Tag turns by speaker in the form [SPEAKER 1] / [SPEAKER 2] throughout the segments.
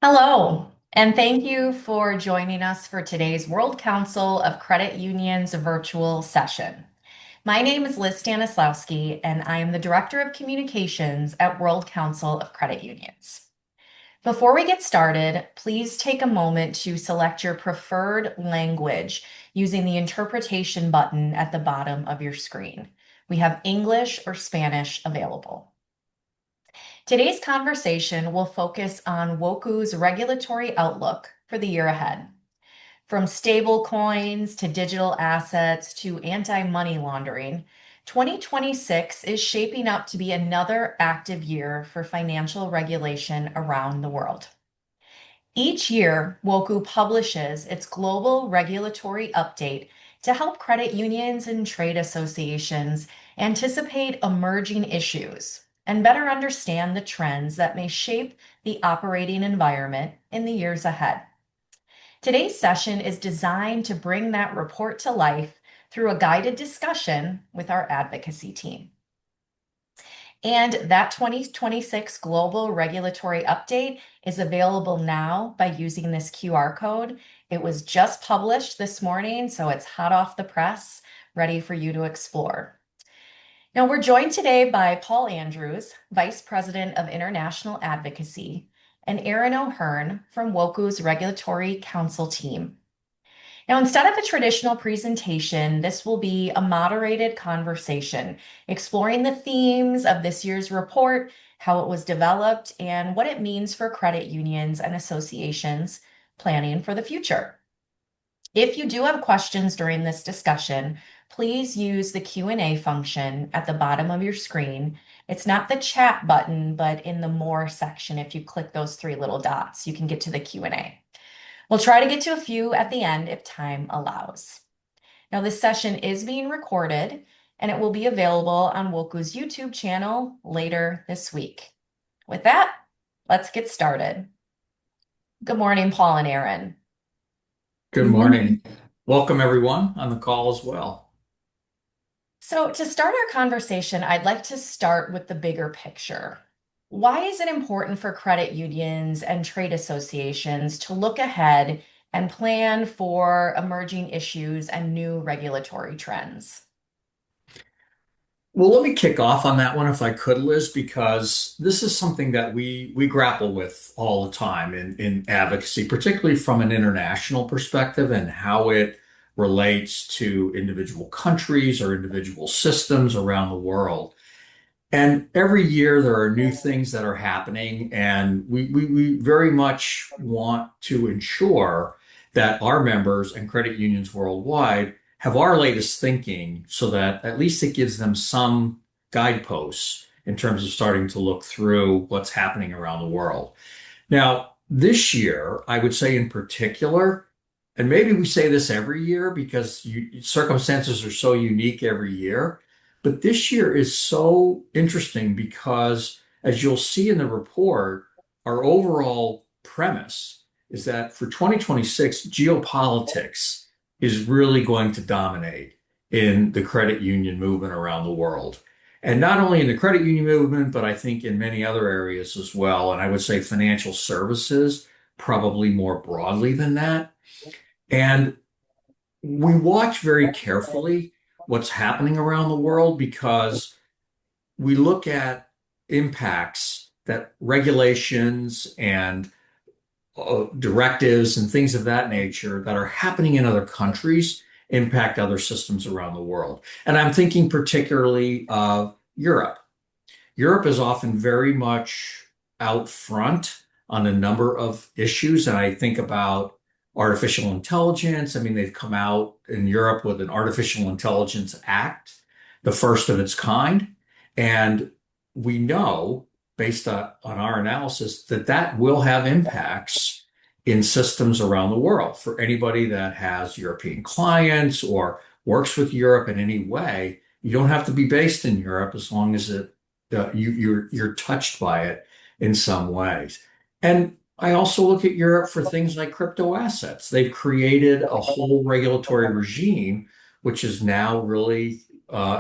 [SPEAKER 1] Hello, and thank you for joining us for today's World Council of Credit Unions virtual session. My name is Liz Stanislawski, and I am the Director of Communications at World Council of Credit Unions. Before we get started, please take a moment to select your preferred language using the interpretation button at the bottom of your screen. We have English or Spanish available. Today's conversation will focus on WOCCU's regulatory outlook for the year ahead. From stablecoins to digital assets to anti-money laundering, 2026 is shaping up to be another active year for financial regulation around the world. Each year, WOCCU publishes its global regulatory update to help credit unions and trade associations anticipate emerging issues and better understand the trends that may shape the operating environment in the years ahead. Today's session is designed to bring that report to life through a guided discussion with our advocacy team. And that 2026 Global Regulatory Update is available now by using this QR code. It was just published this morning, so it's hot off the press, ready for you to explore. Now, we're joined today by Paul Andrews, Vice President of International Advocacy, and Aaron O'Hearn from WOCCU's Regulatory Council team. Now, instead of a traditional presentation, this will be a moderated conversation exploring the themes of this year's report, how it was developed, and what it means for credit unions and associations planning for the future. If you do have questions during this discussion, please use the Q&A function at the bottom of your screen. It's not the chat button, but in the More section, if you click those three little dots, you can get to the Q&A. We'll try to get to a few at the end if time allows. Now, this session is being recorded, and it will be available on WOCCU's YouTube channel later this week. With that, let's get started. Good morning, Paul and Aaron.
[SPEAKER 2] Good morning. Welcome everyone on the call as well.
[SPEAKER 1] So, to start our conversation, I'd like to start with the bigger picture. Why is it important for credit unions and trade associations to look ahead and plan for emerging issues and new regulatory trends?
[SPEAKER 2] Well, let me kick off on that one if I could, Liz, because this is something that we grapple with all the time in advocacy, particularly from an international perspective and how it relates to individual countries or individual systems around the world. And every year there are new things that are happening, and we very much want to ensure that our members and credit unions worldwide have our latest thinking so that at least it gives them some guideposts in terms of starting to look through what's happening around the world. Now, this year, I would say in particular, and maybe we say this every year because circumstances are so unique every year, but this year is so interesting because, as you'll see in the report, our overall premise is that for 2026, geopolitics is really going to dominate in the credit union movement around the world. And not only in the credit union movement, but I think in many other areas as well. And I would say financial services, probably more broadly than that. And we watch very carefully what's happening around the world because we look at impacts that regulations and directives and things of that nature that are happening in other countries impact other systems around the world. And I'm thinking particularly of Europe. Europe is often very much out front on a number of issues. And I think about artificial intelligence. I mean, they've come out in Europe with an Artificial Intelligence Act, the first of its kind. And we know, based on our analysis, that that will have impacts in systems around the world. For anybody that has European clients or works with Europe in any way, you don't have to be based in Europe as long as you're touched by it in some ways. And I also look at Europe for things like crypto assets. They've created a whole regulatory regime, which is now really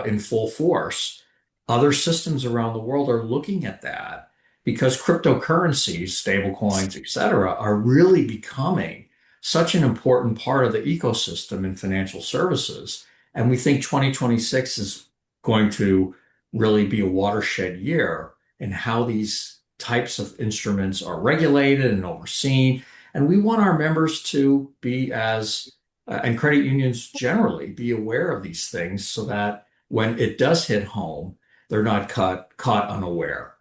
[SPEAKER 2] in full force. Other systems around the world are looking at that because cryptocurrencies, stablecoins, et cetera, are really becoming such an important part of the ecosystem in financial services. And we think 2026 is going to really be a watershed year in how these types of instruments are regulated and overseen. And we want our members to be and credit unions generally be aware of these things so that when it does hit home, they're not caught unaware.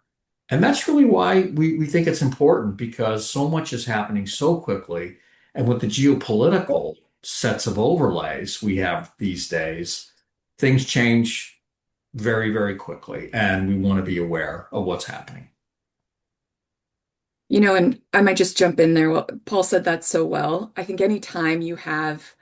[SPEAKER 2] And that's really why we think it's important because so much is happening so quickly. And with the geopolitical sets of overlays we have these days, things change very, very quickly. And we want to be aware of what's happening.
[SPEAKER 3] And I might just jump in there. Well, Paul said that so well. I think anytime you have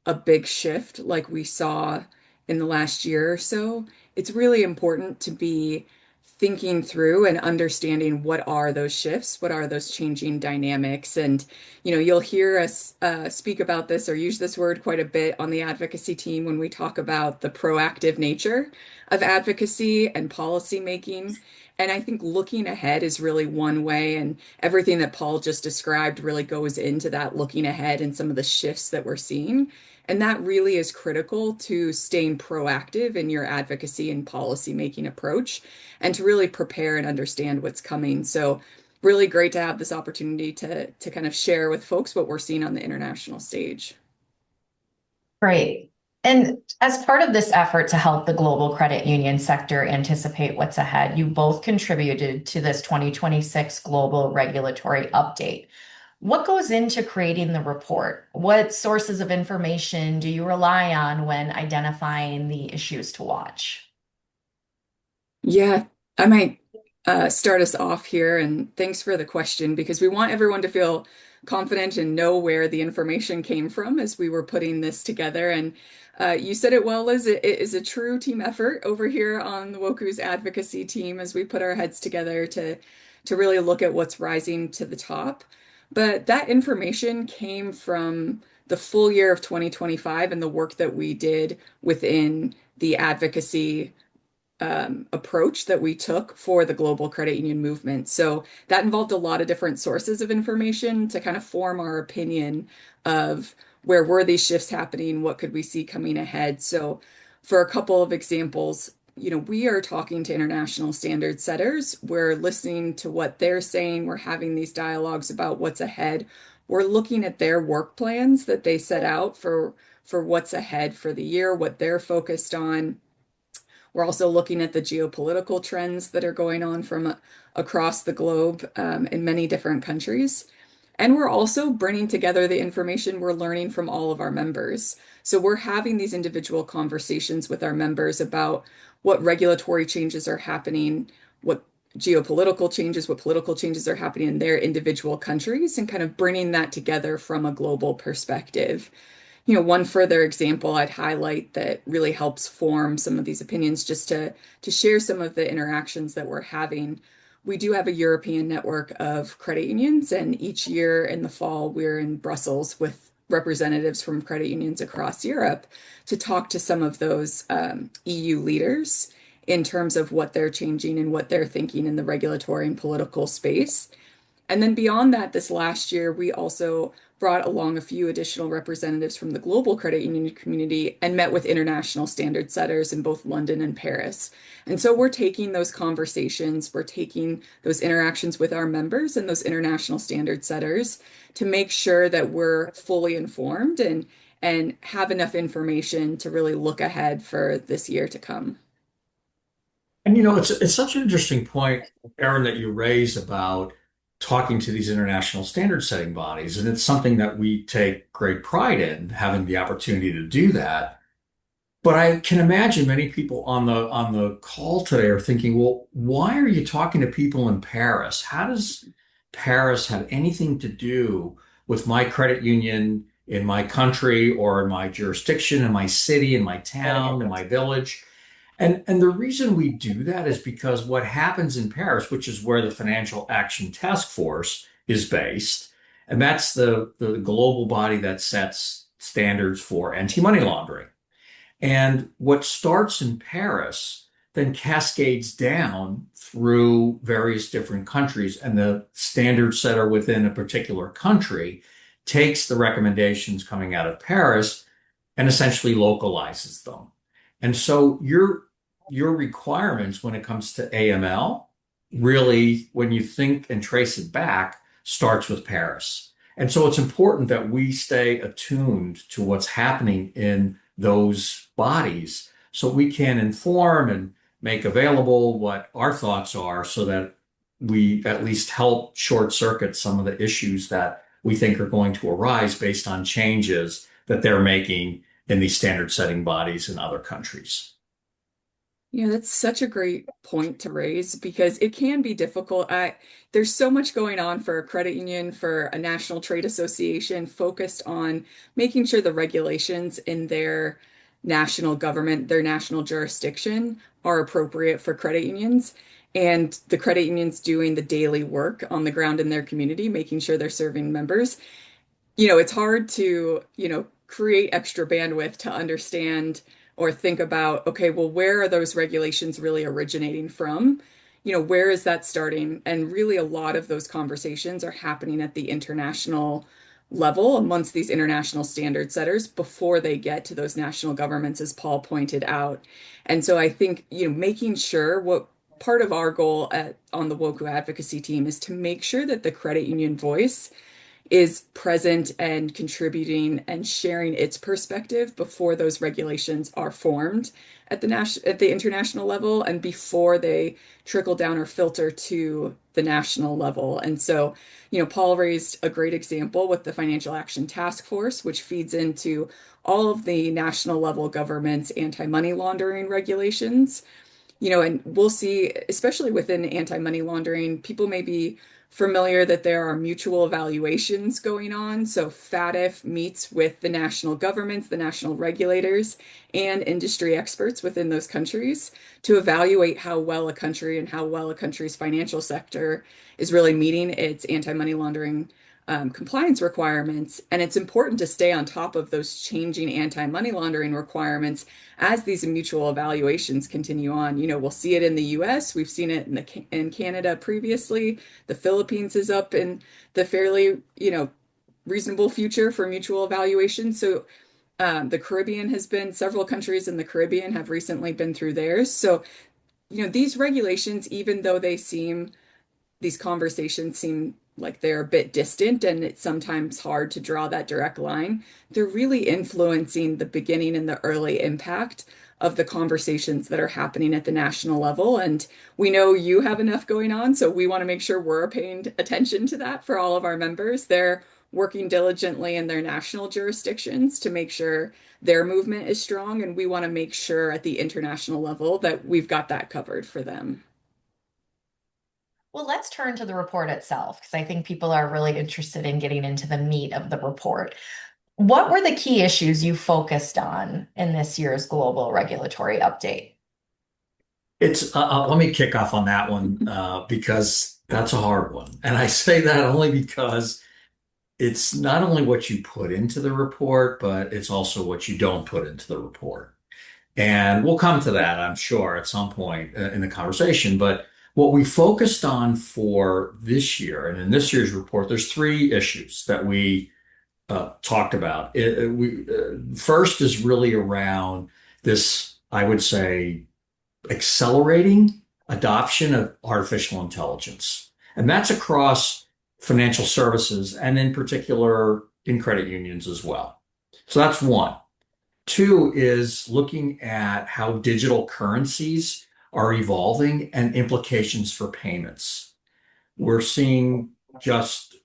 [SPEAKER 3] a big shift like we saw in the last year or so, it's really important to be thinking through and understanding what are those shifts, what are those changing dynamics. And, you'll hear us speak about this or use this word quite a bit on the advocacy team when we talk about the proactive nature of advocacy and policy making. And I think looking ahead is really one way, and everything that Paul just described really goes into that looking ahead and some of the shifts that we're seeing. And that really is critical to staying proactive in your advocacy and policy making approach and to really prepare and understand what's coming. So, really great to have this opportunity to kind of share with folks what we're seeing on the international stage.
[SPEAKER 1] Great. And as part of this effort to help the global credit union sector anticipate what's ahead, you both contributed to this 2026 global regulatory update. What goes into creating the report? What sources of information do you rely on when identifying the issues to watch?
[SPEAKER 3] Yeah, I might start us off here, and thanks for the question because we want everyone to feel confident and know where the information came from as we were putting this together. And you said it well, Liz. It is a true team effort over here on the WOCCU's advocacy team as we put our heads together to really look at what's rising to the top. But that information came from the full year of 2025 and the work that we did within the advocacy approach that we took for the global credit union movement. So that involved a lot of different sources of information to kind of form our opinion of where were these shifts happening, what could we see coming ahead. So for a couple of examples, we are talking to international standard setters. We're listening to what they're saying. We're having these dialogues about what's ahead. We're looking at their work plans that they set out for what's ahead for the year, what they're focused on. We're also looking at the geopolitical trends that are going on from across the globe in many different countries. And we're also bringing together the information we're learning from all of our members. So we're having these individual conversations with our members about what regulatory changes are happening, what geopolitical changes, what political changes are happening in their individual countries, and kind of bringing that together from a global perspective. One further example I'd highlight that really helps form some of these opinions, just to share some of the interactions that we're having. We do have a European network of credit unions, and each year in the fall, we're in Brussels with representatives from credit unions across Europe to talk to some of those EU leaders in terms of what they're changing and what they're thinking in the regulatory and political space. And then beyond that, this last year, we also brought along a few additional representatives from the global credit union community and met with international standard setters in both London and Paris. And so we're taking those conversations, we're taking those interactions with our members and those international standard setters to make sure that we're fully informed and have enough information to really look ahead for this year to come.
[SPEAKER 2] And it's such an interesting point, Aaron, that you raise about talking to these international standard setting bodies. And it's something that we take great pride in, having the opportunity to do that. But I can imagine many people on the call today are thinking, well, why are you talking to people in Paris? How does Paris have anything to do with my credit union in my country or in my jurisdiction, in my city, in my town, in my village? And the reason we do that is because what happens in Paris, which is where the Financial Action Task Force is based, and that's the global body that sets standards for anti-money laundering. And what starts in Paris then cascades down through various different countries. And the standard setter within a particular country takes the recommendations coming out of Paris and essentially localizes them. And so your requirements when it comes to AML really, when you think and trace it back, starts with Paris. And so it's important that we stay attuned to what's happening in those bodies so we can inform and make available what our thoughts are so that we at least help short circuit some of the issues that we think are going to arise based on changes that they're making in these standard setting bodies in other countries.
[SPEAKER 3] Yeah, that's such a great point to raise because it can be difficult. There's so much going on for a credit union, for a national trade association focused on making sure the regulations in their national government, their national jurisdiction are appropriate for credit unions. And the credit unions doing the daily work on the ground in their community, making sure they're serving members. It's hard to, create extra bandwidth to understand or think about, okay, well, where are those regulations really originating from? Where is that starting? And really, a lot of those conversations are happening at the international level amongst these international standard setters before they get to those national governments, as Paul pointed out. And so I think, making sure what part of our goal on the WOCCU advocacy team is to make sure that the credit union voice is present and contributing and sharing its perspective before those regulations are formed at the international level and before they trickle down or filter to the national level. And so, Paul raised a great example with the Financial Action Task Force, which feeds into all of the national level government's anti-money laundering regulations. And we'll see, especially within anti-money laundering, people may be familiar that there are mutual evaluations going on. So FATF meets with the national governments, the national regulators, and industry experts within those countries to evaluate how well a country and how well a country's financial sector is really meeting its anti-money laundering compliance requirements. And it's important to stay on top of those changing anti-money laundering requirements as these mutual evaluations continue on. We'll see it in the US, we've seen it in Canada previously. The Philippines is up in the fairly, reasonable future for mutual evaluation. So the Caribbean has been, several countries in the Caribbean have recently been through theirs. So, these regulations, even though these conversations seem like they're a bit distant and it's sometimes hard to draw that direct line, they're really influencing the beginning and the early impact of the conversations that are happening at the national level. And we know you have enough going on, so we want to make sure we're paying attention to that for all of our members. They're working diligently in their national jurisdictions to make sure their movement is strong, and we want to make sure at the international level that we've got that covered for them.
[SPEAKER 1] Well, let's turn to the report itself because I think people are really interested in getting into the meat of the report. What were the key issues you focused on in this year's global regulatory update?
[SPEAKER 2] Let me kick off on that one because that's a hard one. And I say that only because it's not only what you put into the report, but it's also what you don't put into the report. And we'll come to that, I'm sure, at some point in the conversation. But what we focused on for this year, and in this year's report, there's three issues that we talked about. First is really around this, I would say, accelerating adoption of artificial intelligence. And that's across financial services and in particular in credit unions as well. So that's one. Two is looking at how digital currencies are evolving and implications for payments. We're seeing just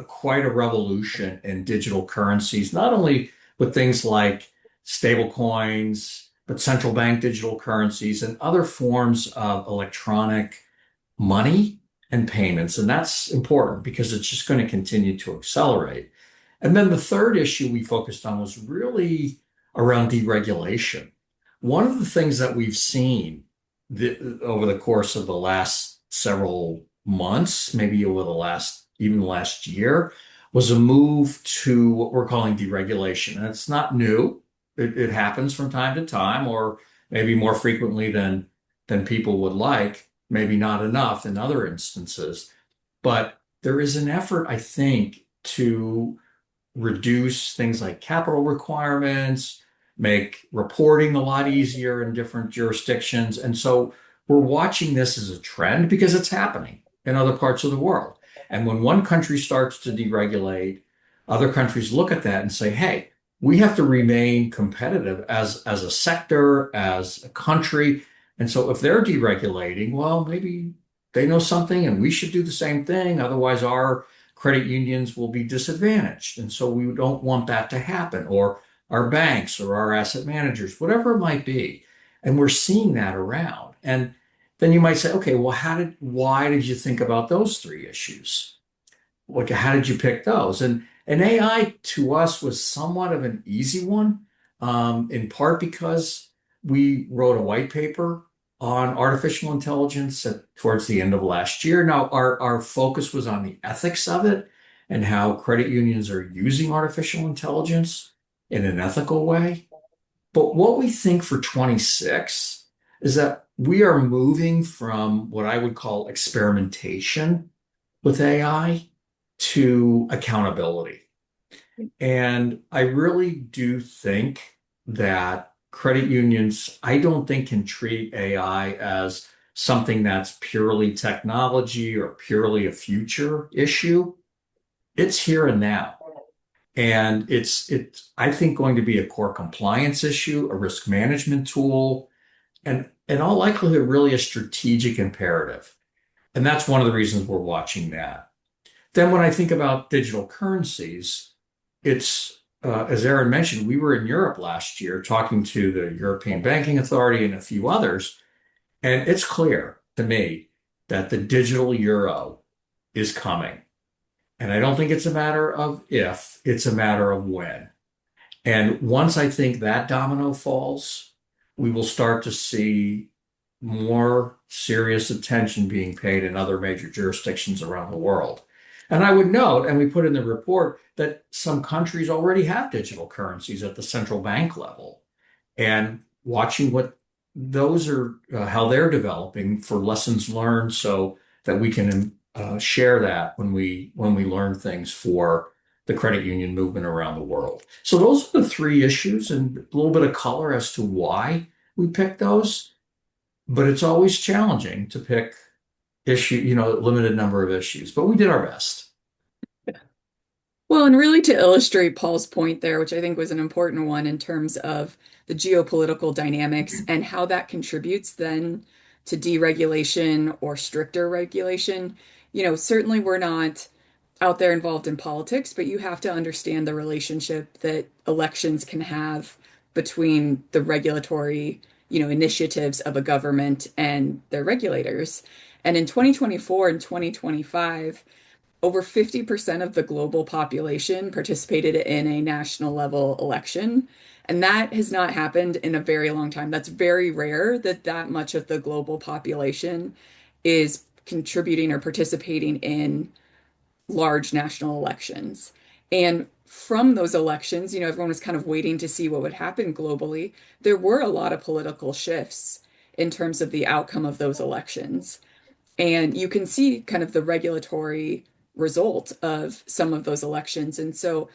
[SPEAKER 2] quite a revolution in digital currencies, not only with things like stablecoins, but central bank digital currencies and other forms of electronic money and payments. And that's important because it's just going to continue to accelerate. And then the third issue we focused on was really around deregulation. One of the things that we've seen over the course of the last several months, maybe over the even last year, was a move to what we're calling deregulation. And it's not new. It happens from time to time, or maybe more frequently than people would like, maybe not enough in other instances. But there is an effort, I think, to reduce things like capital requirements, make reporting a lot easier in different jurisdictions. And so we're watching this as a trend because it's happening in other parts of the world. And when one country starts to deregulate, other countries look at that and say, hey, we have to remain competitive as a sector, as a country. And so if they're deregulating, well, maybe they know something and we should do the same thing. Otherwise, our credit unions will be disadvantaged. And so we don't want that to happen, or our banks or our asset managers, whatever it might be. And we're seeing that around. And then you might say, okay, well, why did you think about those three issues? Like, how did you pick those? And AI to us was somewhat of an easy one, in part because we wrote a white paper on artificial intelligence towards the end of last year. Now, our focus was on the ethics of it and how credit unions are using artificial intelligence in an ethical way. But what we think for 26 is that we are moving from what I would call experimentation with AI to accountability. And I really do think that credit unions, I don't think can treat AI as something that's purely technology or purely a future issue. It's here and now. And it's I think going to be a core compliance issue, a risk management tool, and in all likelihood, really a strategic imperative. And that's one of the reasons we're watching that. Then when I think about digital currencies, it's as Aaron mentioned, we were in Europe last year talking to the European Banking Authority and a few others, and it's clear to me that the digital euro is coming. And I don't think it's a matter of if, it's a matter of when. And once I think that domino falls, we will start to see more serious attention being paid in other major jurisdictions around the world. And I would note, and we put in the report, that some countries already have digital currencies at the central bank level. And watching what those are, how they're developing for lessons learned so that we can share that when we learn things for the credit union movement around the world. So those are the three issues and a little bit of color as to why we picked those. But it's always challenging to pick limited number of issues. But we did our best.
[SPEAKER 3] Well, and really to illustrate Paul's point there, which I think was an important one in terms of the geopolitical dynamics and how that contributes then to deregulation or stricter regulation. Certainly we're not out there involved in politics, but you have to understand the relationship that elections can have between the regulatory, initiatives of a government and their regulators. And in 2024 and 2025, over 50% of the global population participated in a national level election. And that has not happened in a very long time. That's very rare that that much of the global population is contributing or participating in large national elections. And from those elections, everyone was kind of waiting to see what would happen globally. There were a lot of political shifts in terms of the outcome of those elections. And you can see kind of the regulatory result of some of those elections. And so,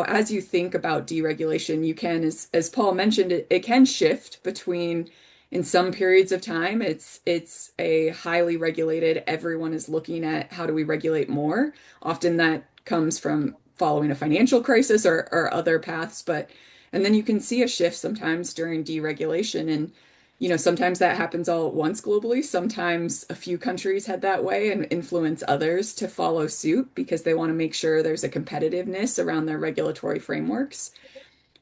[SPEAKER 3] as you think about deregulation, you can, as Paul mentioned, it can shift between in some periods of time, it's a highly regulated, everyone is looking at how do we regulate more. Often that comes from following a financial crisis or other paths, and then you can see a shift sometimes during deregulation. And sometimes that happens all at once globally. Sometimes a few countries head that way and influence others to follow suit because they want to make sure there's a competitiveness around their regulatory frameworks.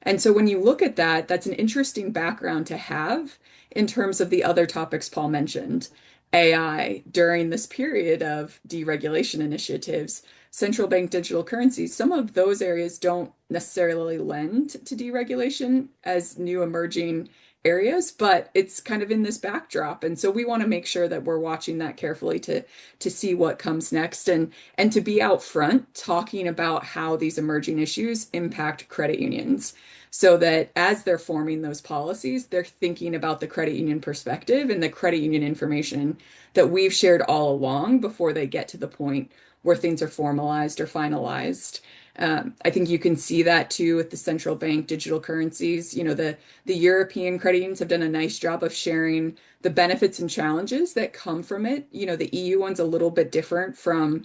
[SPEAKER 3] And so when you look at that, that's an interesting background to have in terms of the other topics Paul mentioned. AI during this period of deregulation initiatives, central bank digital currencies, some of those areas don't necessarily lend to deregulation as new emerging areas, but it's kind of in this backdrop. And so we want to make sure that we're watching that carefully to see what comes next and to be out front talking about how these emerging issues impact credit unions. So that as they're forming those policies, they're thinking about the credit union perspective and the credit union information that we've shared all along before they get to the point where things are formalized or finalized. I think you can see that too with the central bank digital currencies. The European credit unions have done a nice job of sharing the benefits and challenges that come from it. The EU one's a little bit different from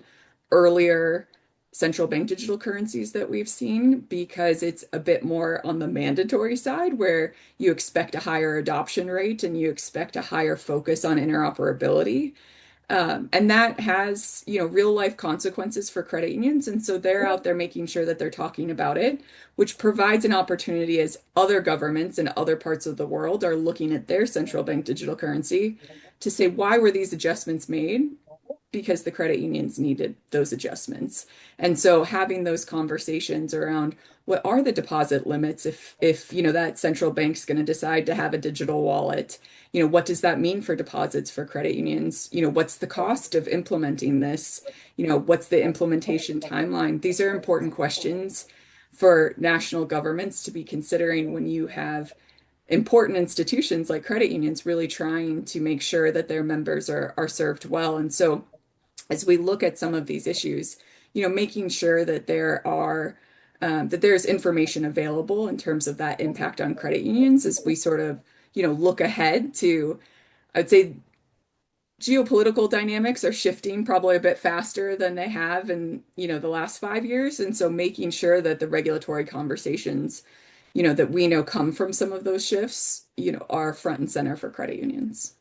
[SPEAKER 3] earlier central bank digital currencies that we've seen because it's a bit more on the mandatory side where you expect a higher adoption rate and you expect a higher focus on interoperability. And that has, real life consequences for credit unions. And so they're out there making sure that they're talking about it, which provides an opportunity as other governments in other parts of the world are looking at their central bank digital currency to say, why were these adjustments made? Because the credit unions needed those adjustments. And so having those conversations around what are the deposit limits if that central bank's going to decide to have a digital wallet, what does that mean for deposits for credit unions? What's the cost of implementing this? What's the implementation timeline? These are important questions for national governments to be considering when you have important institutions like credit unions really trying to make sure that their members are served well. And so as we look at some of these issues, making sure that there's information available in terms of that impact on credit unions as we sort of, look ahead to, I'd say geopolitical dynamics are shifting probably a bit faster than they have in, the last 5 years. And so making sure that the regulatory conversations, that we know come from some of those shifts, are front and center for credit unions.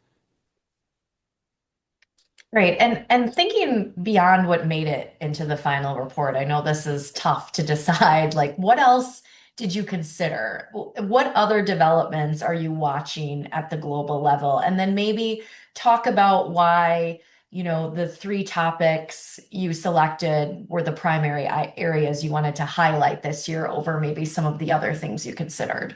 [SPEAKER 1] Great. And thinking beyond what made it into the final report, I know this is tough to decide. Like, what else did you consider? What other developments are you watching at the global level? And then maybe talk about why, the three topics you selected were the primary areas you wanted to highlight this year over maybe some of the other things you considered.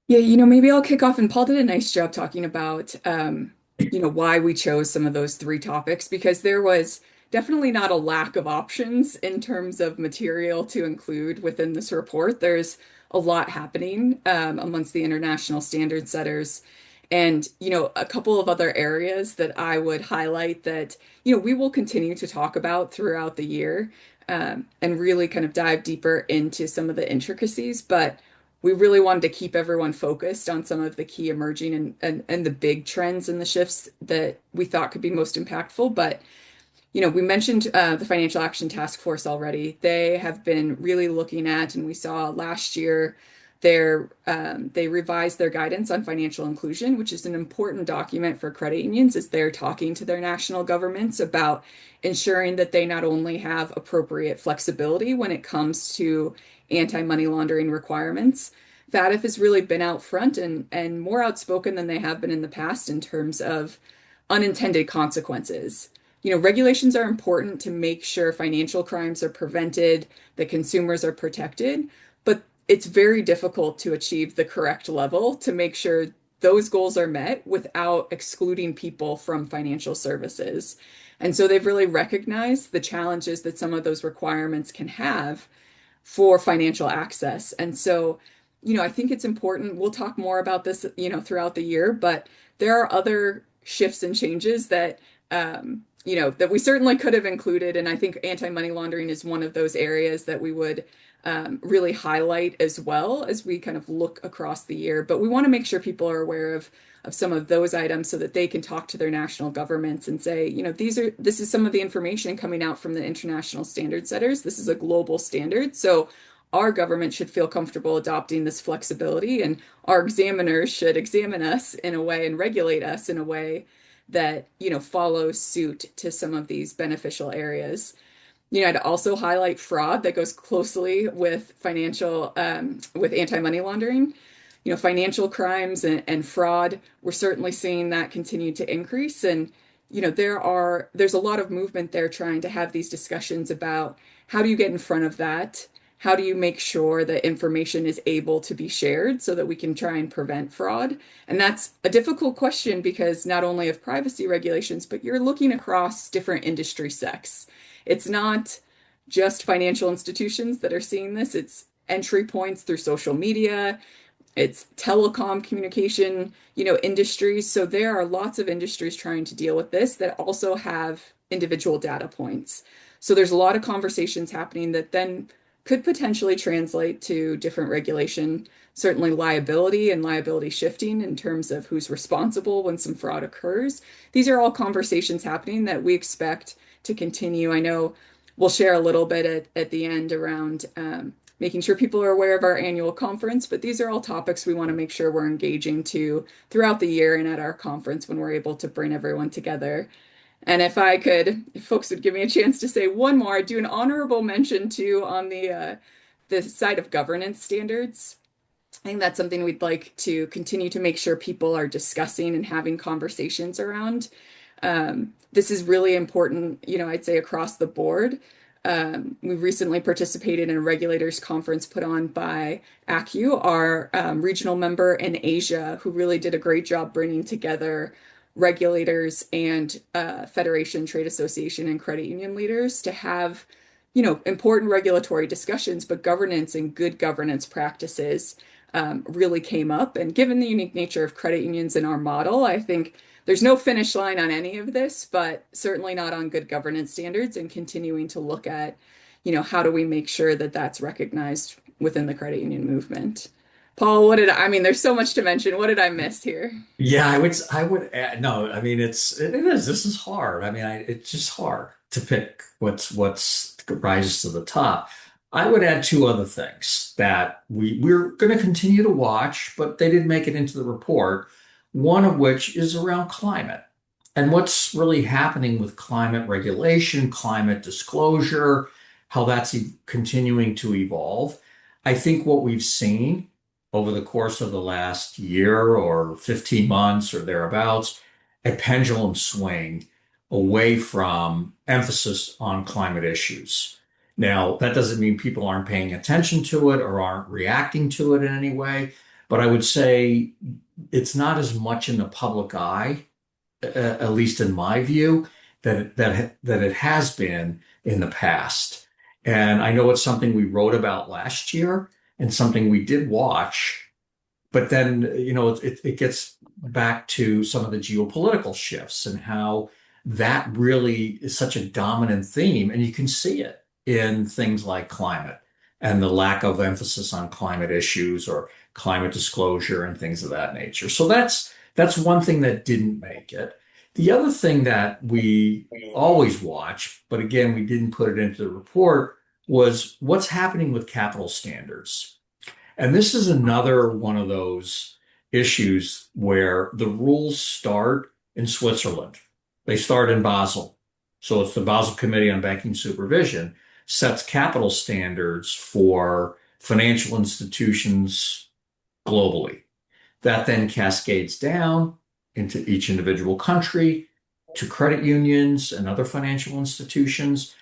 [SPEAKER 3] Yeah, maybe I'll kick off and Paul did a nice job talking about why we chose some of those three topics because there was definitely not a lack of options in terms of material to include within this report. There's a lot happening amongst the international standard setters. And, a couple of other areas that I would highlight that, we will continue to talk about throughout the year and really kind of dive deeper into some of the intricacies. But we really wanted to keep everyone focused on some of the key emerging and the big trends and the shifts that we thought could be most impactful. But we mentioned the Financial Action Task Force already. They have been really looking at, and we saw last year, they revised their guidance on financial inclusion, which is an important document for credit unions as they're talking to their national governments about ensuring that they not only have appropriate flexibility when it comes to anti-money laundering requirements. FATF has really been out front and more outspoken than they have been in the past in terms of unintended consequences. Regulations are important to make sure financial crimes are prevented, that consumers are protected, but it's very difficult to achieve the correct level to make sure those goals are met without excluding people from financial services. And so they've really recognized the challenges that some of those requirements can have for financial access. And so, I think it's important. We'll talk more about this, throughout the year, but there are other shifts and changes that that we certainly could have included. And I think anti-money laundering is one of those areas that we would really highlight as well as we kind of look across the year. But we want to make sure people are aware of some of those items so that they can talk to their national governments and say, this is some of the information coming out from the international standard setters. This is a global standard. So our government should feel comfortable adopting this flexibility, and our examiners should examine us in a way and regulate us in a way that, follows suit to some of these beneficial areas. I'd also highlight fraud that goes closely with with anti-money laundering. Financial crimes and fraud, we're certainly seeing that continue to increase. And, there's a lot of movement there trying to have these discussions about how do you get in front of that? how do you make sure that information is able to be shared so that we can try and prevent fraud? And that's a difficult question because not only of privacy regulations, but you're looking across different industry sects. It's not just financial institutions that are seeing this, it's entry points through social media, it's telecom communication, industries. So there are lots of industries trying to deal with this that also have individual data points. So there's a lot of conversations happening that then could potentially translate to different regulation, certainly liability and liability shifting in terms of who's responsible when some fraud occurs. These are all conversations happening that we expect to continue. I know we'll share a little bit at the end around making sure people are aware of our annual conference, but these are all topics we want to make sure we're engaging to throughout the year and at our conference when we're able to bring everyone together. And if folks would give me a chance to say one more, I'd do an honorable mention too on the side of governance standards. I think that's something we'd like to continue to make sure people are discussing and having conversations around. This is really important, I'd say across the board. We recently participated in a regulators conference put on by WOCCU, our regional member in Asia, who really did a great job bringing together regulators and Federation, Trade Association, and credit union leaders to have, important regulatory discussions, but governance and good governance practices really came up. And given the unique nature of credit unions in our model, I think there's no finish line on any of this, but certainly not on good governance standards and continuing to look at, how do we make sure that that's recognized within the credit union movement. Paul, I mean, there's so much to mention. What did I miss here?
[SPEAKER 2] Yeah, I would add, no, I mean this is hard. I mean, it's just hard to pick what's rises to the top. I would add two other things that we're going to continue to watch, but they didn't make it into the report. One of which is around climate and what's really happening with climate regulation, climate disclosure, how that's continuing to evolve. I think what we've seen over the course of the last year or 15 months or thereabouts, a pendulum swing away from emphasis on climate issues. Now, that doesn't mean people aren't paying attention to it or aren't reacting to it in any way, but I would say it's not as much in the public eye, at least in my view, that it has been in the past. And I know it's something we wrote about last year and something we did watch, but then, it gets back to some of the geopolitical shifts and how that really is such a dominant theme. And you can see it in things like climate and the lack of emphasis on climate issues or climate disclosure and things of that nature. So that's one thing that didn't make it. The other thing that we always watch, but again, we didn't put it into the report, was what's happening with capital standards. And this is another one of those issues where the rules start in Switzerland. They start in Basel. So it's the Basel Committee on Banking Supervision sets capital standards for financial institutions globally. That then cascades down into each individual country, to credit unions and other financial institutions.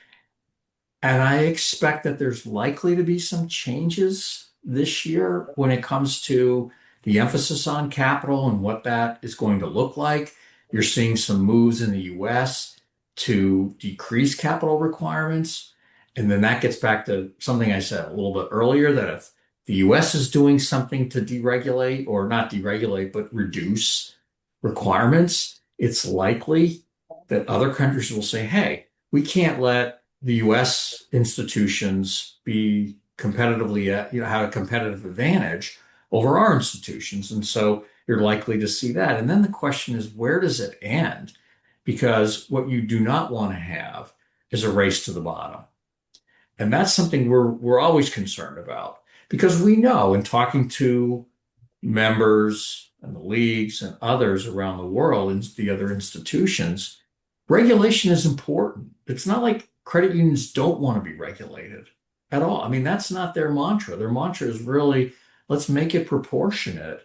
[SPEAKER 2] And I expect that there's likely to be some changes this year when it comes to the emphasis on capital and what that is going to look like. You're seeing some moves in the US to decrease capital requirements. And then that gets back to something I said a little bit earlier, that if the US is doing something to deregulate or not deregulate, but reduce requirements, it's likely that other countries will say, hey, we can't let the US institutions be competitively, have a competitive advantage over our institutions. And so you're likely to see that. And then the question is, where does it end? Because what you do not want to have is a race to the bottom. And that's something we're always concerned about because we know in talking to members and the leagues and others around the world and the other institutions, regulation is important. It's not like credit unions don't want to be regulated at all. I mean, that's not their mantra. Their mantra is really, let's make it proportionate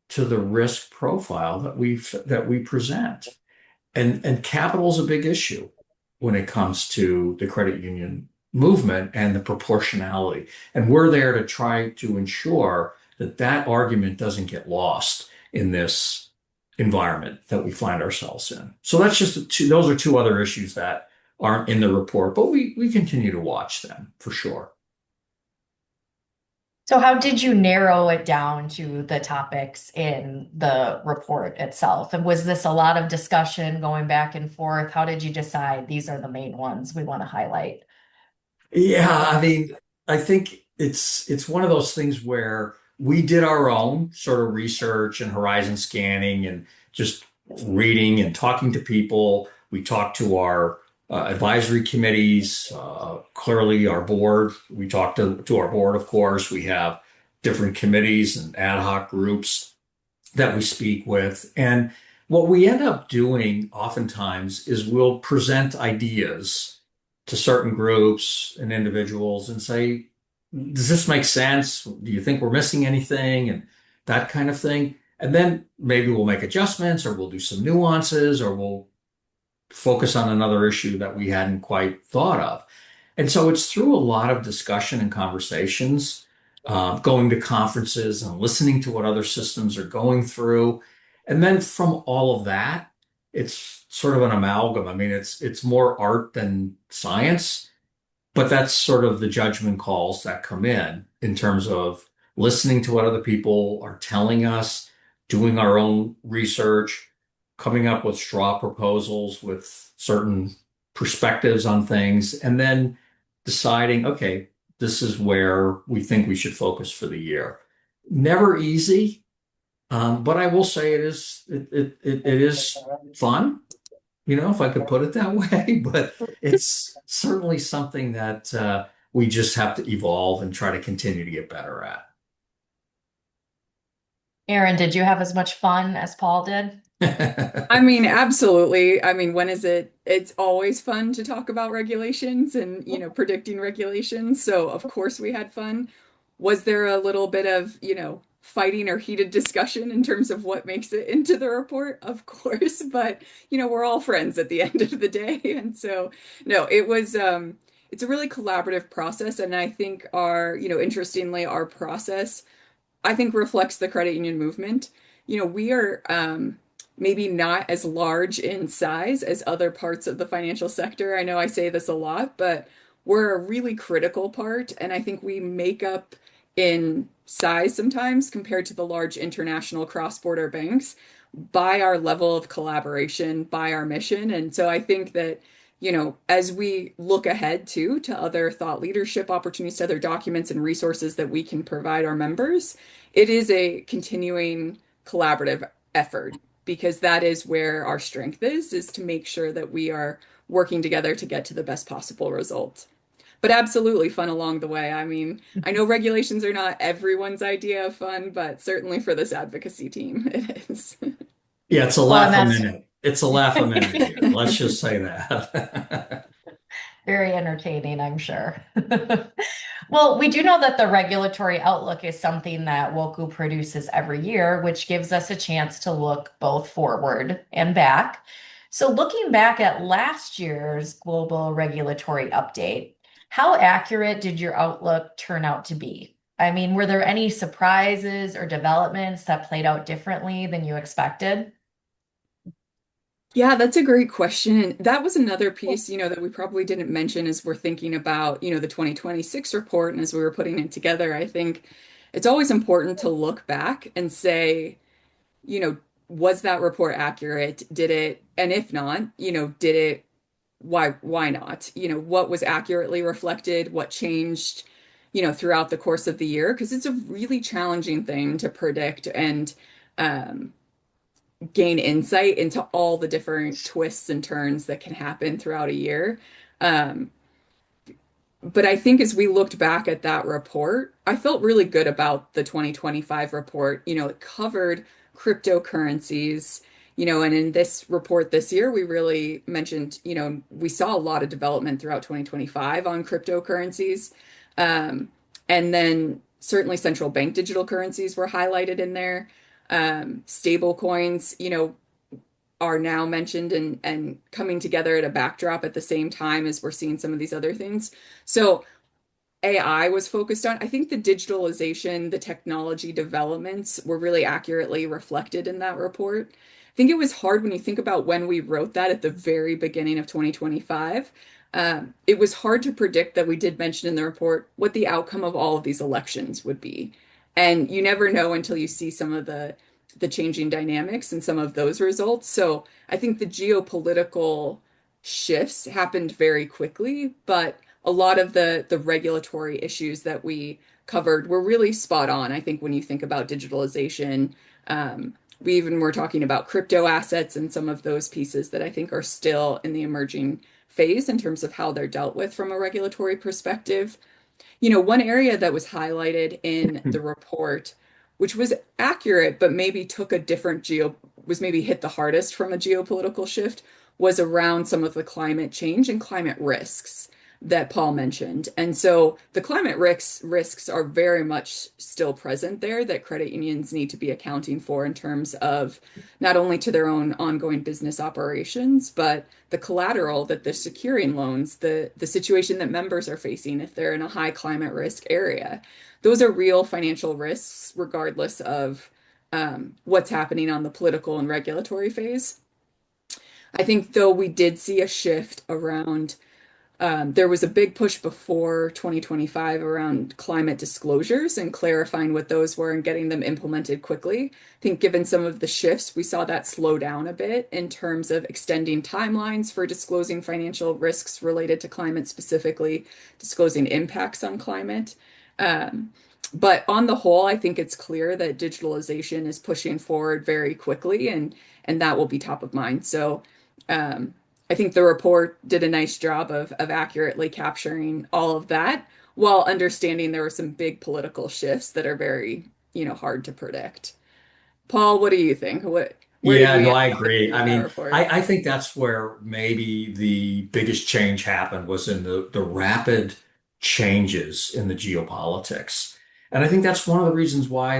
[SPEAKER 2] to the risk profile that we present. And capital is a big issue when it comes to the credit union movement and the proportionality. And we're there to try to ensure that that argument doesn't get lost in this environment that we find ourselves in. So that's just those are two other issues that aren't in the report, but we continue to watch them for sure.
[SPEAKER 1] So, how did you narrow it down to the topics in the report itself? And was this a lot of discussion going back and forth? How did you decide these are the main ones we want to highlight?
[SPEAKER 2] Yeah, I mean, I think it's one of those things where we did our own sort of research and horizon scanning and just reading and talking to people. We talked to our advisory committees, clearly our board. We talked to our board, of course. We have different committees and ad hoc groups that we speak with. And what we end up doing oftentimes is we'll present ideas to certain groups and individuals and say, does this make sense? Do you think we're missing anything? And that kind of thing. And then maybe we'll make adjustments or we'll do some nuances or we'll focus on another issue that we hadn't quite thought of. And so it's through a lot of discussion and conversations, going to conferences and listening to what other systems are going through. And then from all of that, it's sort of an amalgam. I mean, it's more art than science. But that's sort of the judgment calls that come in terms of listening to what other people are telling us, doing our own research, coming up with straw proposals with certain perspectives on things, and then deciding, okay, this is where we think we should focus for the year. Never easy, but I will say it is fun, if I could put it that way, but it's certainly something that we just have to evolve and try to continue to get better
[SPEAKER 1] Aaron, did you have as much fun as Paul did?
[SPEAKER 3] I
[SPEAKER 2] at.
[SPEAKER 3] mean, absolutely. I mean, when is it? It's always fun to talk about regulations and, predicting regulations. So, of course, we had fun. Was there a little bit of, fighting or heated discussion in terms of what makes it into the report? Of course, but, we're all friends at the end of the day. And so, no, it's a really collaborative process. And I think interestingly, our process I think reflects the credit union movement. We are maybe not as large in size as other parts of the financial sector. I know I say this a lot, but we're a really critical part, and I think we make up in size sometimes compared to the large international cross-border banks by our level of collaboration, by our mission. And so I think that as we look ahead to other thought leadership opportunities, to other documents and resources that we can provide our members, it is a continuing collaborative effort because that is where our strength is to make sure that we are working together to get to the best possible result. But absolutely fun along the way. I mean, I know regulations are not everyone's idea of fun, but certainly for this advocacy team, it is.
[SPEAKER 2] Yeah, it's a
[SPEAKER 1] Well, and
[SPEAKER 2] laugh a
[SPEAKER 1] that's
[SPEAKER 2] minute. It's a laugh a minute here. Let's just say that.
[SPEAKER 1] very entertaining, I'm sure. Well, we do know that the regulatory outlook is something that WOCCU produces every year, which gives us a chance to look both forward and back. So, looking back at last year's global regulatory update, how accurate did your outlook turn out to be? I mean, were there any surprises or developments that played out differently than you expected?
[SPEAKER 3] Yeah, that's a great question. And that was another piece, that we probably didn't mention as we're thinking about, the 2026 report and as we were putting it together. I think it's always important to look back and say, you know, was that report accurate? Did it, and if not, did it, why not? What was accurately reflected, what changed, throughout the course of the year? Because it's a really challenging thing to predict and um gain insight into all the different twists and turns that can happen throughout a year. Um, but I think as we looked back at that report, I felt really good about the 2025 report. It covered cryptocurrencies, and in this report this year, we really mentioned, we saw a lot of development throughout 2025 on cryptocurrencies. Um, and then certainly central bank digital currencies were highlighted in there. Stable coins, are now mentioned and coming together at a backdrop at the same time as we're seeing some of these other things. So AI was focused on. I think the digitalization, the technology developments were really accurately reflected in that report. I think it was hard when you think about when we wrote that at the very beginning of 2025. It was hard to predict that we did mention in the report what the outcome of all of these elections would be. And you never know until you see some of the changing dynamics and some of those results. So I think the geopolitical shifts happened very quickly, but a lot of the regulatory issues that we covered were really spot on. I think when you think about digitalization, we even were talking about crypto assets and some of those pieces that I think are still in the emerging phase in terms of how they're dealt with from a regulatory perspective. One area that was highlighted in the report, which was accurate, but maybe took a different was maybe hit the hardest from a geopolitical shift, was around some of the climate change and climate risks that Paul mentioned. And so the climate risks are very much still present there that credit unions need to be accounting for in terms of not only to their own ongoing business operations, but the collateral that they're securing loans, the situation that members are facing if they're in a high climate risk area. Those are real financial risks, regardless of what's happening on the political and regulatory phase. I think, though, we did see a shift around there was a big push before 2025 around climate disclosures and clarifying what those were and getting them implemented quickly. I think given some of the shifts, we saw that slow down a bit in terms of extending timelines for disclosing financial risks related to climate, specifically disclosing impacts on climate. Um, but on the whole, I think it's clear that digitalization is pushing forward very quickly, and that will be top of mind. So um, I think the report did a nice job of accurately capturing all of that while understanding there were some big political shifts that are very, hard to predict. Paul, what do you think? Where did
[SPEAKER 2] Yeah,
[SPEAKER 3] we
[SPEAKER 2] no,
[SPEAKER 3] end
[SPEAKER 2] I
[SPEAKER 3] up at the
[SPEAKER 2] agree.
[SPEAKER 3] end
[SPEAKER 2] I
[SPEAKER 3] of that
[SPEAKER 2] mean,
[SPEAKER 3] report?
[SPEAKER 2] I think that's where maybe the biggest change happened was in the rapid changes in the geopolitics. And I think that's one of the reasons why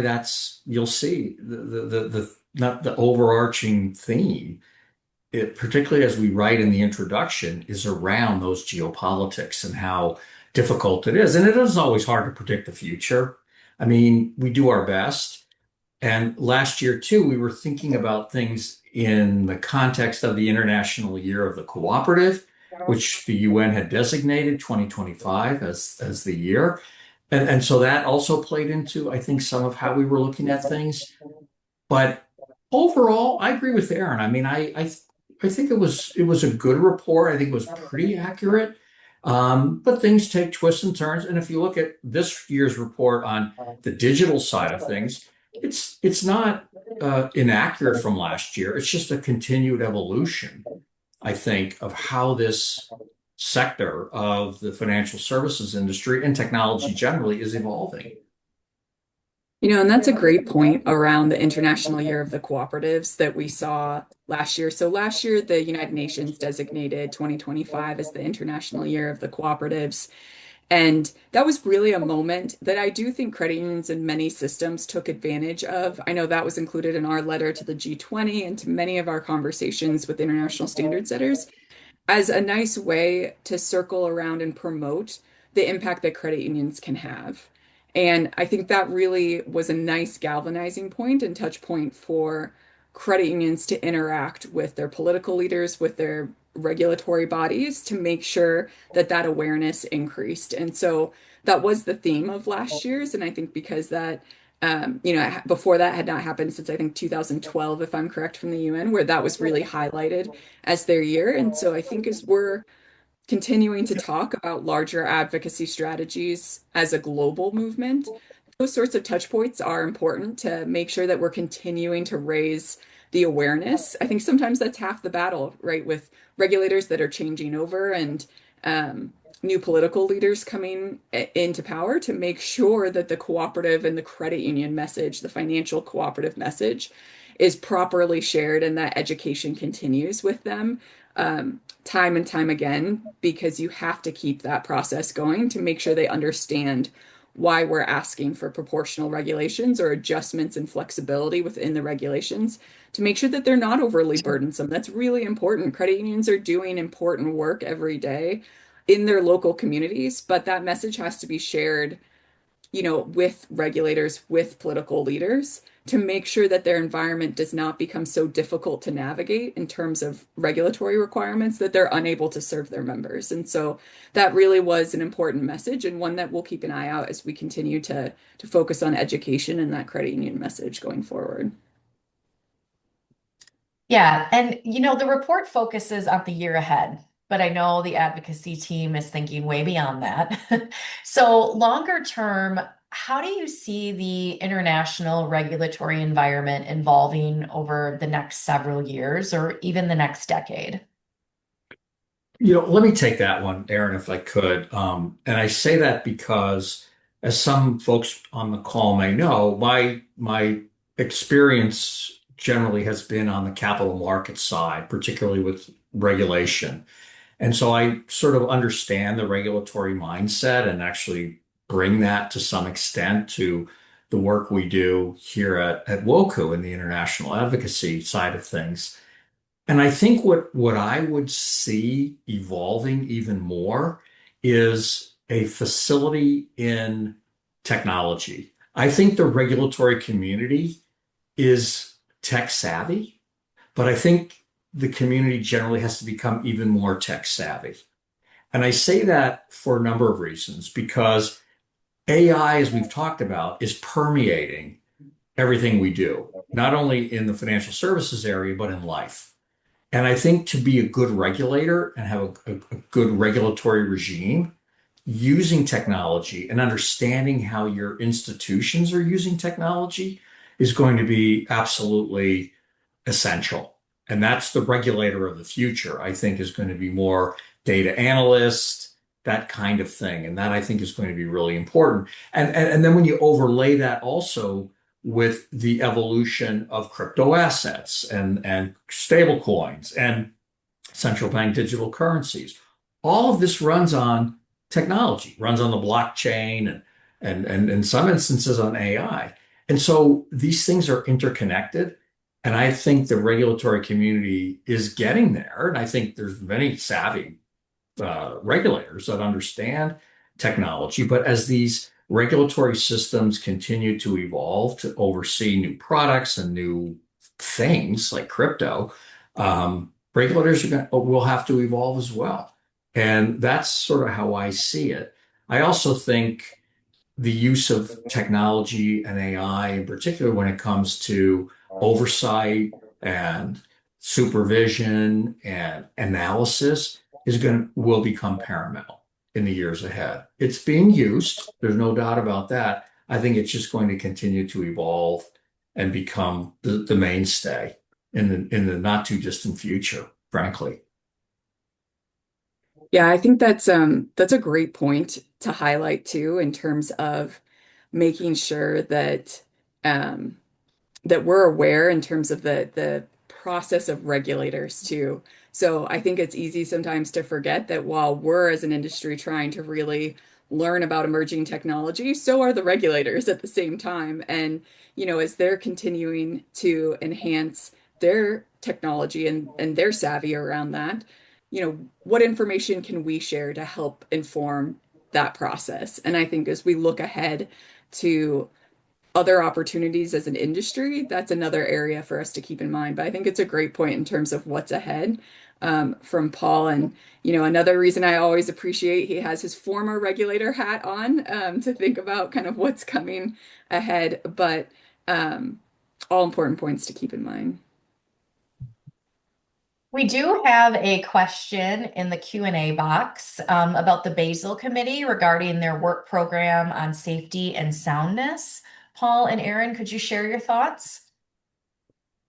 [SPEAKER 2] you'll see the not the overarching theme, particularly as we write in the introduction, is around those geopolitics and how difficult it is. And it is always hard to predict the future. I mean, we do our best. And last year, too, we were thinking about things in the context of the International Year of the Cooperative, which the UN had designated 2025 as the year. And so that also played into, I think, some of how we were looking at things. But overall, I agree with Aaron. I mean, I think it was a good report. I think it was pretty accurate. But things take twists and turns. And if you look at this year's report on the digital side of things, it's not inaccurate from last year. It's just a continued evolution, I think, of how this sector of the financial services industry and technology generally is evolving.
[SPEAKER 3] And that's a great point around the International Year of the Cooperatives that we saw last year. So last year, the United Nations designated 2025 as the International Year of the Cooperatives. And that was really a moment that I do think credit unions and many systems took advantage of. I know that was included in our letter to the G20 and to many of our conversations with international standard setters as a nice way to circle around and promote the impact that credit unions can have. And I think that really was a nice galvanizing point and touch point for credit unions to interact with their political leaders, with their regulatory bodies to make sure that that awareness increased. And so that was the theme of last year's. And I think because that, before that had not happened since I think 2012, if I'm correct, from the UN, where that was really highlighted as their year. And so I think as we're continuing to talk about larger advocacy strategies as a global movement, those sorts of touch points are important to make sure that we're continuing to raise the awareness. I think sometimes that's half the battle, right? With regulators that are changing over and new political leaders coming into power to make sure that the cooperative and the credit union message, the financial cooperative message, is properly shared and that education continues with them time and time again, because you have to keep that process going to make sure they understand why we're asking for proportional regulations or adjustments and flexibility within the regulations to make sure that they're not overly burdensome. That's really important. Credit unions are doing important work every day in their local communities, but that message has to be shared, with regulators, with political leaders to make sure that their environment does not become so difficult to navigate in terms of regulatory requirements that they're unable to serve their members. And so that really was an important message and one that we'll keep an eye out as we continue to focus on education and that credit union message going forward.
[SPEAKER 1] Yeah, and the report focuses on the year ahead, but I know the advocacy team is thinking way beyond that. So, longer term, how do you see the international regulatory environment evolving over the next several years or even the next decade?
[SPEAKER 2] Let me take that one, Aaron, if I could. And I say that because, as some folks on the call may know, my experience generally has been on the capital market side, particularly with regulation. And so I sort of understand the regulatory mindset and actually bring that to some extent to the work we do here at WOCCU in the international advocacy side of things. And I think what I would see evolving even more is a facility in technology. I think the regulatory community is tech savvy, but I think the community generally has to become even more tech savvy. And I say that for a number of reasons, because AI, as we've talked about, is permeating everything we do, not only in the financial services area, but in life. And I think to be a good regulator and have a good regulatory regime, using technology and understanding how your institutions are using technology is going to be absolutely essential. And that's the regulator of the future, I think, is going to be more data analyst, that kind of thing. And that I think is going to be really important. And then when you overlay that also with the evolution of crypto assets and stablecoins and central bank digital currencies, all of this runs on technology, runs on the blockchain and in some instances on AI. And so these things are interconnected. And I think the regulatory community is getting there. And I think there's many savvy regulators that understand technology. But as these regulatory systems continue to evolve to oversee new products and new things like crypto, regulators will have to evolve as well. And that's sort of how I see it. I also think the use of technology and AI, in particular when it comes to oversight and supervision and analysis, will become paramount in the years ahead. It's being used, there's no doubt about that. I think it's just going to continue to evolve and become the mainstay in the not too distant future, frankly.
[SPEAKER 3] Yeah, I think that's a great point to highlight too in terms of making sure um that we're aware in terms of the process of regulators too. So I think it's easy sometimes to forget that while we're as an industry trying to really learn about emerging technology, so are the regulators at the same time. And, as they're continuing to enhance their technology and their savvy around that, what information can we share to help inform that process? And I think as we look ahead to other opportunities as an industry, that's another area for us to keep in mind. But I think it's a great point in terms of what's ahead from Paul. And, another reason I always appreciate he has his former regulator hat on to think about kind of what's coming ahead. But all important points to keep in mind.
[SPEAKER 1] We do have a question in the Q&A box about the Basel Committee regarding their work program on safety and soundness. Paul and Aaron, could you share your thoughts?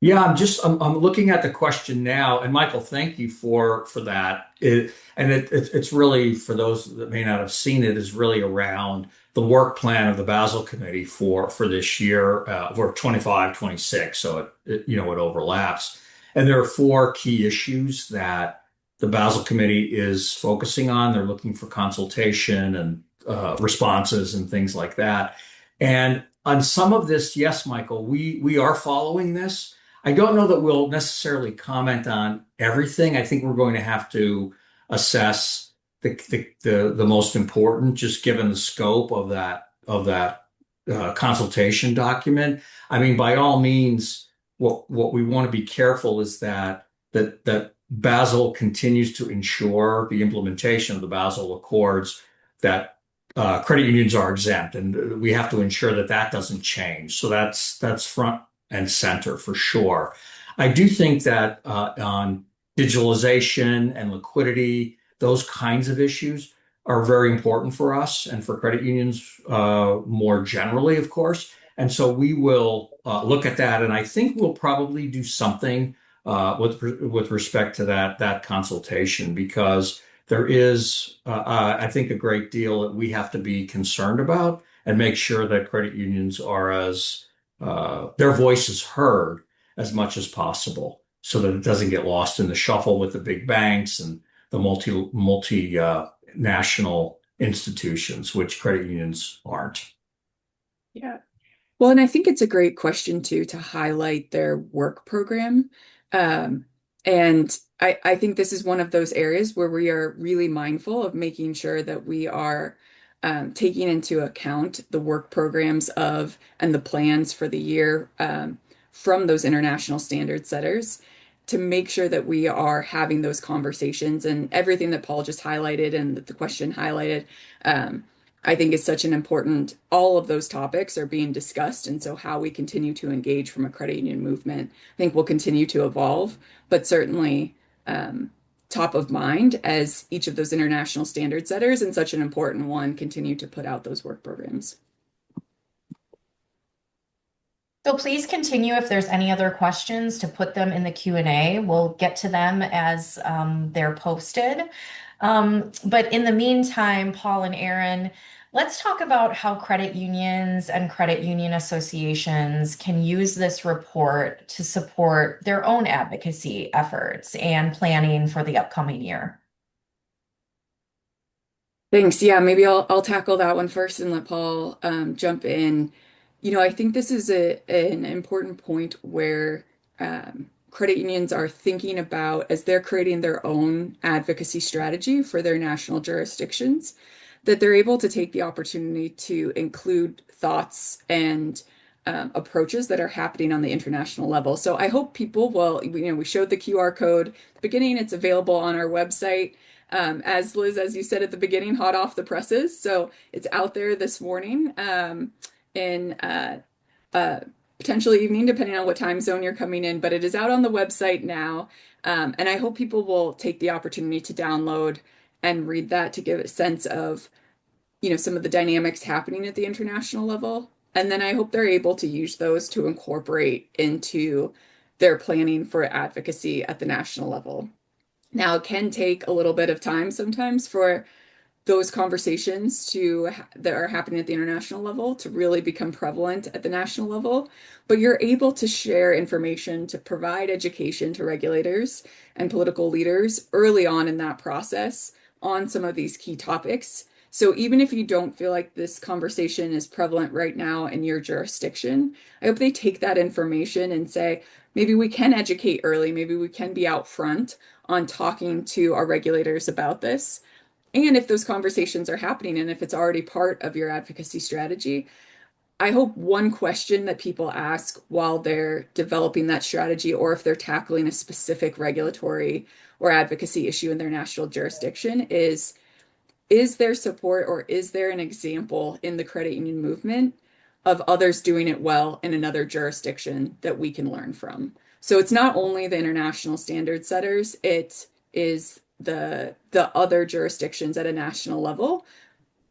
[SPEAKER 2] Yeah, I'm looking at the question now, and Michael, thank you for that. It's really, for those that may not have seen it, is really around the work plan of the Basel Committee for this year, for 25, 26. So it overlaps, and there are four key issues that the Basel Committee is focusing on. They're looking for consultation and responses and things like that. And on some of this, yes, Michael, we are following this. I don't know that we'll necessarily comment on everything. I think we're going to have to assess the most important, just given the scope of that consultation document. I mean, by all means, what we want to be careful is that Basel continues to ensure the implementation of the Basel Accords, that credit unions are exempt, and we have to ensure that that doesn't change. So that's front and center for sure. I do think that on digitalization and liquidity, those kinds of issues are very important for us and for credit unions more generally, of course. And so we will look at that, and I think we'll probably do something with respect to that consultation, because there is, I think, a great deal that we have to be concerned about and make sure that credit unions are as their voice is heard as much as possible, so that it doesn't get lost in the shuffle with the big banks and the multi national institutions, which credit unions aren't.
[SPEAKER 3] Yeah. Well, and I think it's a great question too to highlight their work program. Um, and I think this is one of those areas where we are really mindful of making sure that we are taking into account the work programs of and the plans for the year from those international standard setters to make sure that we are having those conversations and everything that Paul just highlighted and that the question highlighted. I think is such an important, all of those topics are being discussed. And so how we continue to engage from a credit union movement, I think will continue to evolve, but certainly top of mind as each of those international standard setters and such an important one continue to put out those work programs.
[SPEAKER 1] So please continue if there's any other questions to put them in the Q&A. We'll get to them as they're posted. But in the meantime, Paul and Aaron, let's talk about how credit unions and credit union associations can use this report to support their own advocacy efforts and planning for the upcoming year.
[SPEAKER 3] Thanks. Yeah, maybe I'll tackle that one first and let Paul jump in. I think this is an important point where credit unions are thinking about as they're creating their own advocacy strategy for their national jurisdictions, that they're able to take the opportunity to include thoughts and approaches that are happening on the international level. So I hope people will, we showed the QR code at the beginning, it's available on our website. As Liz, as you said at the beginning, hot off the presses. So it's out there this morning in potentially evening, depending on what time zone you're coming in, but it is out on the website now. And I hope people will take the opportunity to download and read that to give a sense of, some of the dynamics happening at the international level. And then I hope they're able to use those to incorporate into their planning for advocacy at the national level. Now, it can take a little bit of time sometimes for those conversations that are happening at the international level to really become prevalent at the national level, but you're able to share information to provide education to regulators and political leaders early on in that process on some of these key topics. So even if you don't feel like this conversation is prevalent right now in your jurisdiction, I hope they take that information and say, maybe we can educate early, maybe we can be out front on talking to our regulators about this. And if those conversations are happening and if it's already part of your advocacy strategy, I hope one question that people ask while they're developing that strategy or if they're tackling a specific regulatory or advocacy issue in their national jurisdiction is there support or is there an example in the credit union movement of others doing it well in another jurisdiction that we can learn from? So it's not only the international standard setters, it is the other jurisdictions at a national level.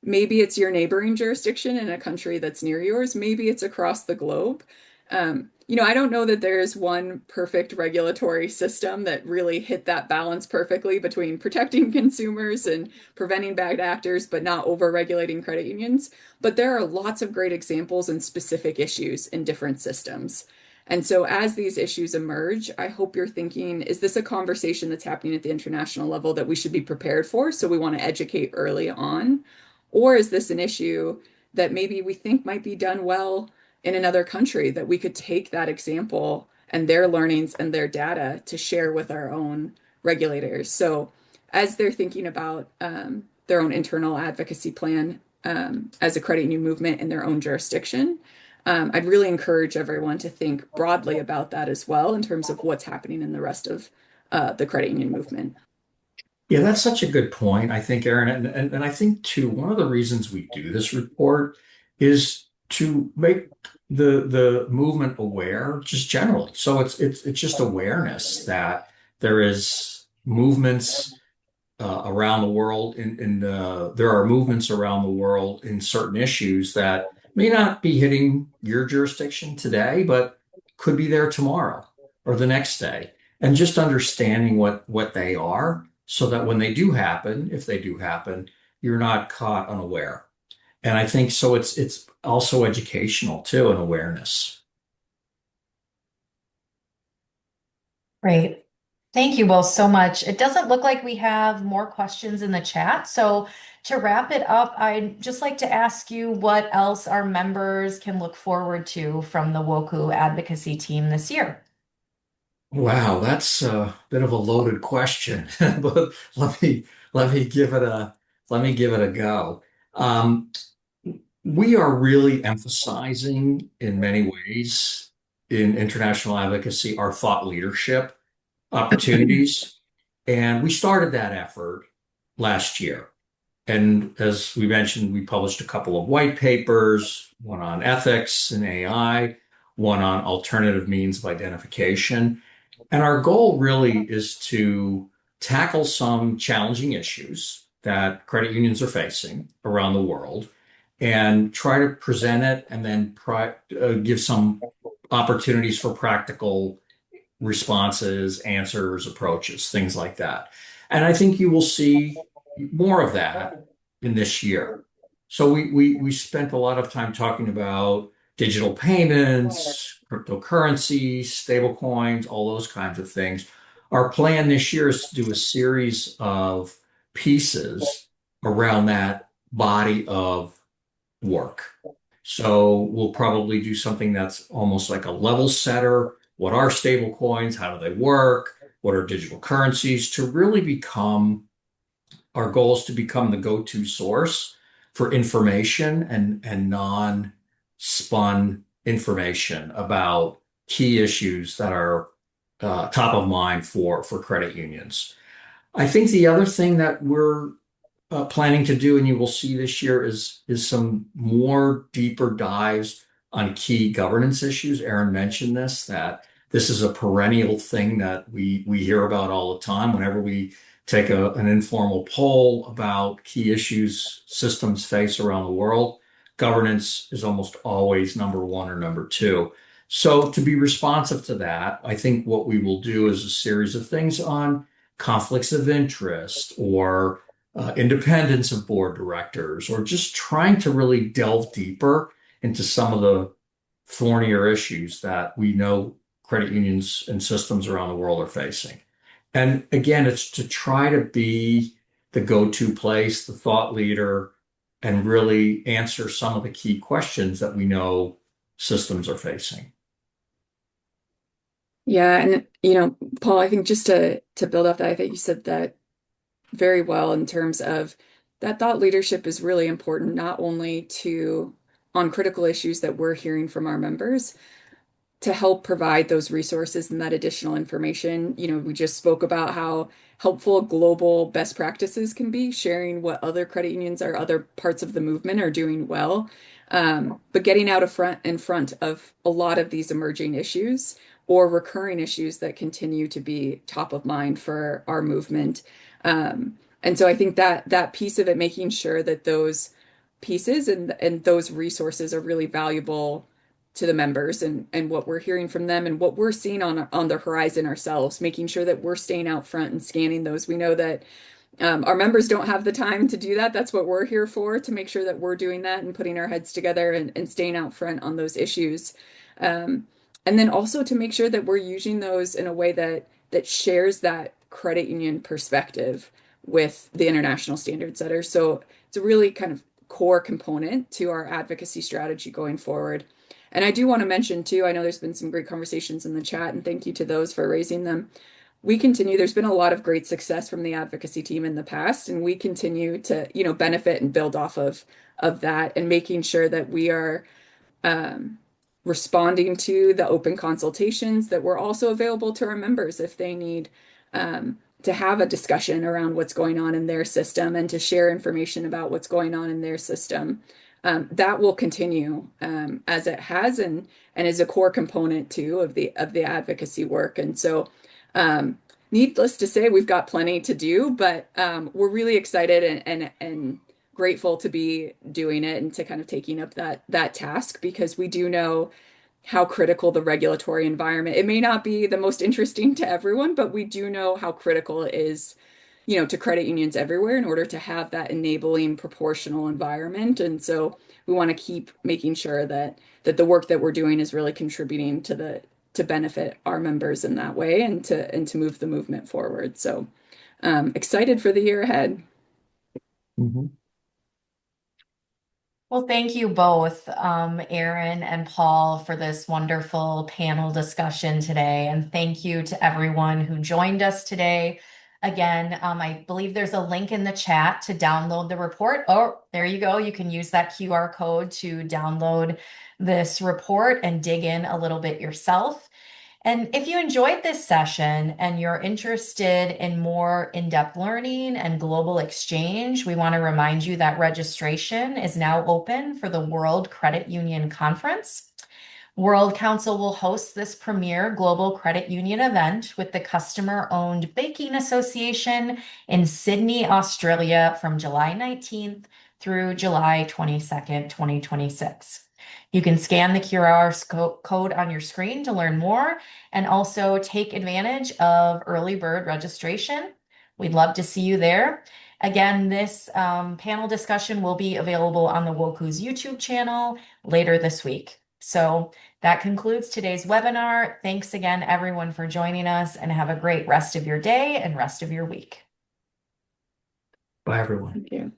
[SPEAKER 3] Maybe it's your neighboring jurisdiction in a country that's near yours. Maybe it's across the globe. I don't know that there's one perfect regulatory system that really hit that balance perfectly between protecting consumers and preventing bad actors, but not over-regulating credit unions. But there are lots of great examples and specific issues in different systems. And so as these issues emerge, I hope you're thinking, is this a conversation that's happening at the international level that we should be prepared for? So we want to educate early on Or is this an issue that maybe we think might be done well in another country, that we could take that example and their learnings and their data to share with our own regulators? So as they're thinking about their own internal advocacy plan as a credit union movement in their own jurisdiction, I'd really encourage everyone to think broadly about that as well in terms of what's happening in the rest of the credit union movement.
[SPEAKER 2] Yeah, that's such a good point, I think, Aaron. And I think, too, one of the reasons we do this report is to make the movement aware just generally. So it's just awareness that there is movements around the world there are movements around the world in certain issues that may not be hitting your jurisdiction today, but could be there tomorrow or the next day. And just understanding what they are so that when they do happen, if they do happen, you're not caught unaware. And I think so it's also educational too, and awareness.
[SPEAKER 1] Great. Thank you both so much. It doesn't look like we have more questions in the chat. So to wrap it up, I'd just like to ask you what else our members can look forward to from the WOCCU advocacy team this year.
[SPEAKER 2] Wow, that's a bit of a loaded question, but let me give it a let me give it a go. Um, we are really emphasizing in many ways in international advocacy our thought leadership opportunities, and we started that effort last year. And as we mentioned, we published a couple of white papers, one on ethics and AI, one on alternative means of identification. And our goal really is to tackle some challenging issues that credit unions are facing around the world and try to present it and then give some opportunities for practical responses, answers, approaches, things like that. And I think you will see more of that in this year. So we spent a lot of time talking about digital payments, cryptocurrencies, stablecoins, all those kinds of things. Our plan this year is to do a series of pieces around that body of work. So we'll probably do something that's almost like a level setter. What are stable coins? How do they work? What are digital currencies? To really become, our goal is to become the go-to source for information and non-spun information about key issues that are top of mind for credit unions. I think the other thing that we're planning to do, and you will see this year, is some more deeper dives on key governance issues. Aaron mentioned this, that this is a perennial thing that we hear about all the time. Whenever we take an informal poll about key issues systems face around the world, governance is almost always number one or number two. So to be responsive to that, I think what we will do is a series of things on conflicts of interest or independence of board directors, or just trying to really delve deeper into some of the thornier issues that we know credit unions and systems around the world are facing. And again, it's to try to be the go-to place, the thought leader, and really answer some of the key questions that we know systems are facing.
[SPEAKER 3] Yeah, and Paul, I think just to build off that, I think you said that very well in terms of that thought leadership is really important, not only to on critical issues that we're hearing from our members, to help provide those resources and that additional information. We just spoke about how helpful global best practices can be, sharing what other credit unions or other parts of the movement are doing well. But getting out in front of a lot of these emerging issues or recurring issues that continue to be top of mind for our movement. And so I think that piece of it, making sure that those pieces and those resources are really valuable to the members and what we're hearing from them and what we're seeing on the horizon ourselves, making sure that we're staying out front and scanning those. We know that our members don't have the time to do that. That's what we're here for, to make sure that we're doing that and putting our heads together and staying out front on those issues. Um, and then also to make sure that we're using those in a way that shares that credit union perspective with the international standard setters. So it's a really kind of core component to our advocacy strategy going forward. And I do want to mention too, I know there's been some great conversations in the chat, and thank you to those for raising them. There's been a lot of great success from the advocacy team in the past, and we continue to, benefit and build off of that and making sure that we are um, responding to the open consultations, that we're also available to our members if they need to have a discussion around what's going on in their system and to share information about what's going on in their system. That will continue as it has and is a core component too of the advocacy work. And so, needless to say, we've got plenty to do, but we're really excited and grateful to be doing it and to kind of taking up that task, because we do know how critical the regulatory environment. It may not be the most interesting to everyone, but we do know how critical it is, to credit unions everywhere in order to have that enabling proportional environment. And so we want to keep making sure that the work that we're doing is really contributing to benefit our members in that way and to move the movement forward. So excited for the year ahead.
[SPEAKER 2] Mhm.
[SPEAKER 1] Well, thank you both, Aaron and Paul, for this wonderful panel discussion today. And thank you to everyone who joined us today. Again, I believe there's a link in the chat to download the report. Oh, there you go. You can use that QR code to download this report and dig in a little bit yourself. And if you enjoyed this session and you're interested in more in-depth learning and global exchange, we want to remind you that registration is now open for the World Credit Union Conference. World Council will host this premier global credit union event with the Customer-Owned Banking Association in Sydney, Australia from July 19th through July 22nd, 2026. You can scan the QR code on your screen to learn more and also take advantage of early bird registration. We'd love to see you there. Again, this panel discussion will be available on the WOCCU's YouTube channel later this week. So that concludes today's webinar. Thanks again, everyone, for joining us, and have a great rest of your day and rest of your week.
[SPEAKER 2] Bye, everyone.
[SPEAKER 3] Thank you.